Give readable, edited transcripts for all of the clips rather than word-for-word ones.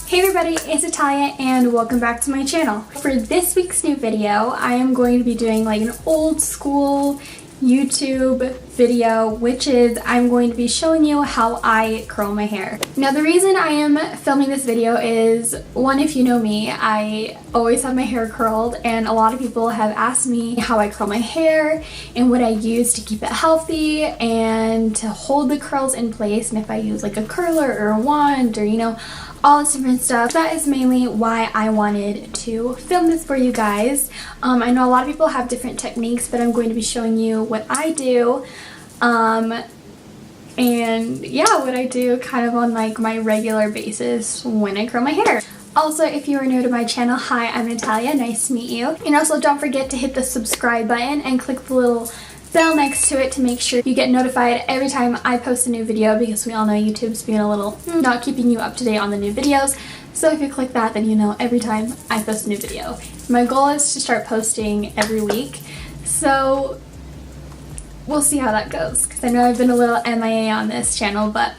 Hey everybody, it's Natalia and welcome back to my channel. For this week's new video, I am going to be doing like an old school YouTube video, which is I'm going to be showing you how I curl my hair. Now the reason I am filming this video is, one, if you know me, I always have my hair curled and a lot of people have asked me how I curl my hair and what I use to keep it healthy and to hold the curls in place, and if I use like a curler or a wand or all this different stuff. That is mainly why I wanted to film this for you guys. I know a lot of people have different techniques, but I'm going to be showing you what I do. And yeah, what I do kind of on like my regular basis when I curl my hair. Also, if you are new to my channel, hi, I'm Natalia, nice to meet you. And also don't forget to hit the subscribe button and click the little bell next to it to make sure you get notified every time I post a new video, because we all know YouTube's being a little not keeping you up to date on the new videos. So if you click that, then you know every time I post a new video. My goal is to start posting every week, so we'll see how that goes, because I know I've been a little MIA on this channel, but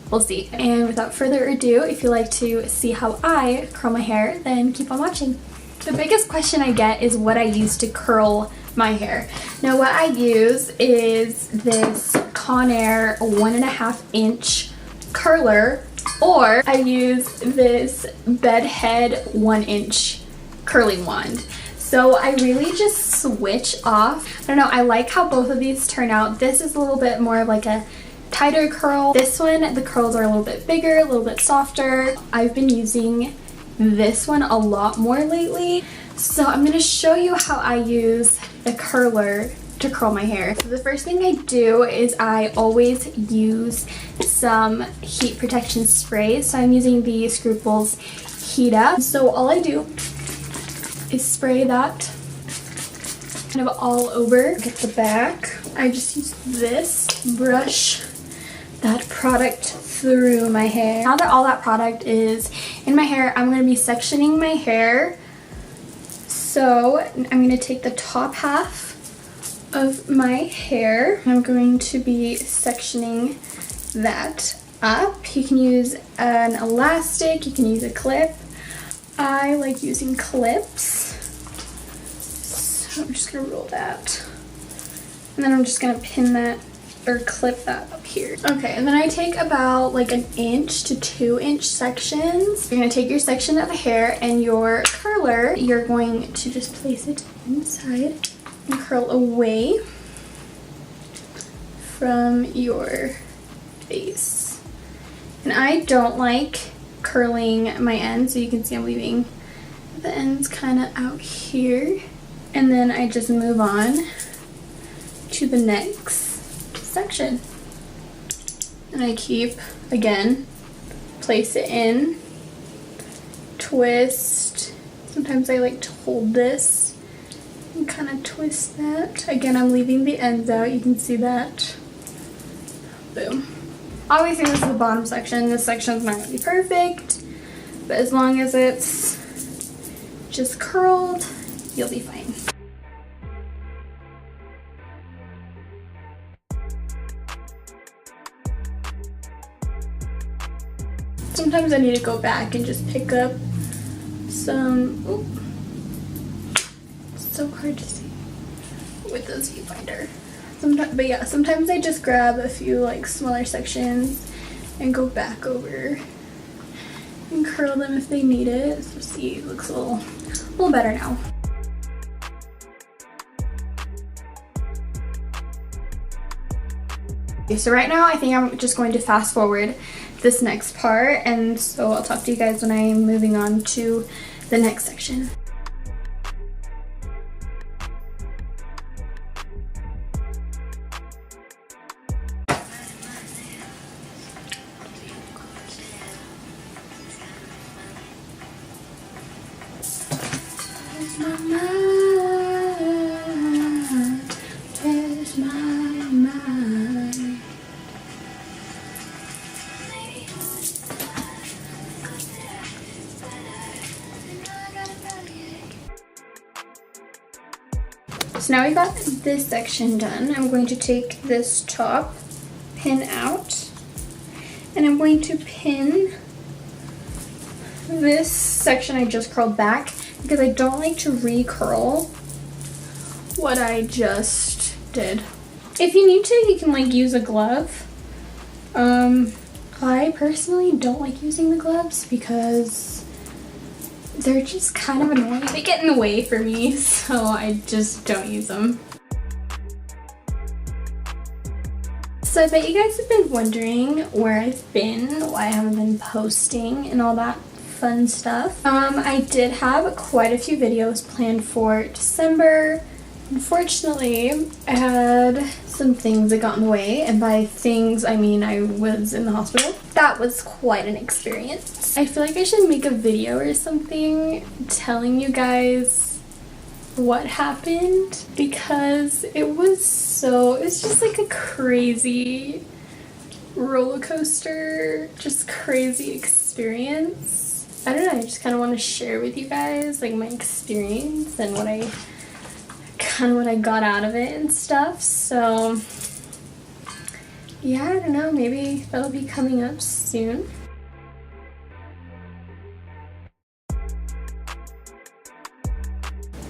we'll see. And without further ado, if you like to see how I curl my hair, then keep on watching. The biggest question I get is what I use to curl my hair. Now what I use is this Conair 1.5 inch curler, or I use this Bedhead 1 inch curling wand. So I really just switch off. I don't know, I like how both of these turn out. This is a little bit more of like a tighter curl. This one, the curls are a little bit bigger, a little bit softer. I've been using this one a lot more lately. So I'm going to show you how I use the curler to curl my hair. So the first thing I do is I always use some heat protection spray. So I'm using the Scruples Heat Up. So all I do is spray that kind of all over. Get the back. I just use this, brush that product through my hair. Now that all that product is in my hair, I'm going to be sectioning my hair. So I'm going to take the top half of my hair. I'm going to be sectioning that up. You can use an elastic, you can use a clip. I like using clips. So I'm just going to roll that. And then I'm just going to pin that or clip that up here. Okay, and then I take about like an 1 inch to 2 inch sections. You're gonna take your section of hair and your curler, you're going to just place it inside and curl away from your face. And I don't like curling my ends, so you can see I'm leaving the ends kind of out here. And then I just move on to the next section, and I keep, again, place it in, twist. Sometimes I like to hold this and kind of twist that. Again, I'm leaving the ends out, you can see that. Boom. Obviously this is the bottom section. This section is not going to be perfect, but as long as it's just curled, you'll be fine. Sometimes I need to go back and just pick up some, it's so hard to see with this viewfinder. But yeah, sometimes I just grab a few like smaller sections and go back over and curl them if they need it. So see, it looks a little better now. Okay, so right now I think I'm just going to fast forward this next part, and so I'll talk to you guys when I'm moving on to the next section. So now we got this section done. I'm going to take this top pin out, and I'm going to pin This section I just curled back because I don't like to recurl what I just did. If you need to, you can like use a glove. I personally don't like using the gloves because they're just kind of annoying. They get in the way for me, so I just don't use them. So I bet you guys have been wondering where I've been, why I haven't been posting and all that fun stuff. I did have quite a few videos planned for December. Unfortunately, I had some things that got in the way, and by things I mean I was in the hospital. That was quite an experience. I feel like I should make a video or something telling you guys what happened, because it was just like a crazy roller coaster, just crazy experience. I don't know, I just kind of want to share with you guys like my experience and what I got out of it and stuff. So yeah, I don't know, maybe that'll be coming up soon.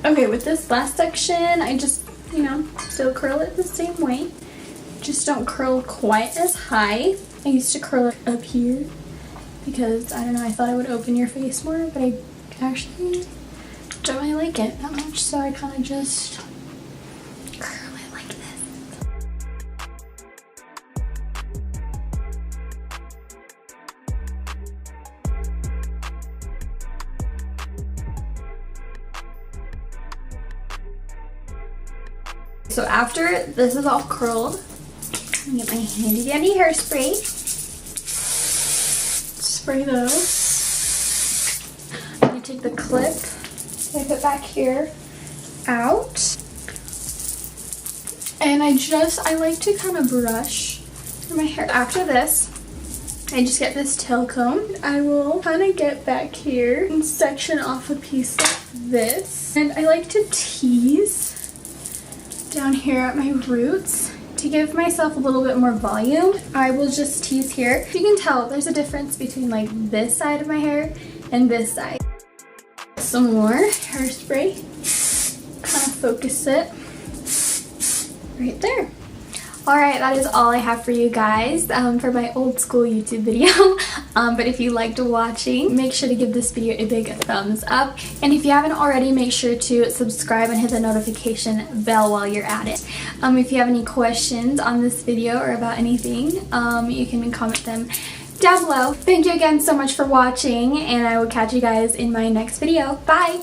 Okay, with this last section, I just, you know, still curl it the same way. Just don't curl quite as high. I used to curl it up here because, I don't know, I thought it would open your face more, but I actually don't really like it that much, so I kind of just curl it like this. So after this is all curled, I'm gonna get my handy dandy hairspray. Spray those. I'm gonna take the clip, wipe it back here, out. And I like to kind of brush my hair. After this, I just get this tail comb. I will kind of get back here and section off a piece like this. And I like to tease down here at my roots to give myself a little bit more volume. I will just tease here. You can tell there's a difference between like this side of my hair and this side. Some more hairspray, kind of focus it right there. Alright, that is all I have for you guys for my old school YouTube video. But if you liked watching, make sure to give this video a big thumbs up. And if you haven't already, make sure to subscribe and hit the notification bell while you're at it. If you have any questions on this video or about anything, you can comment them down below. Thank you again so much for watching, and I will catch you guys in my next video. Bye!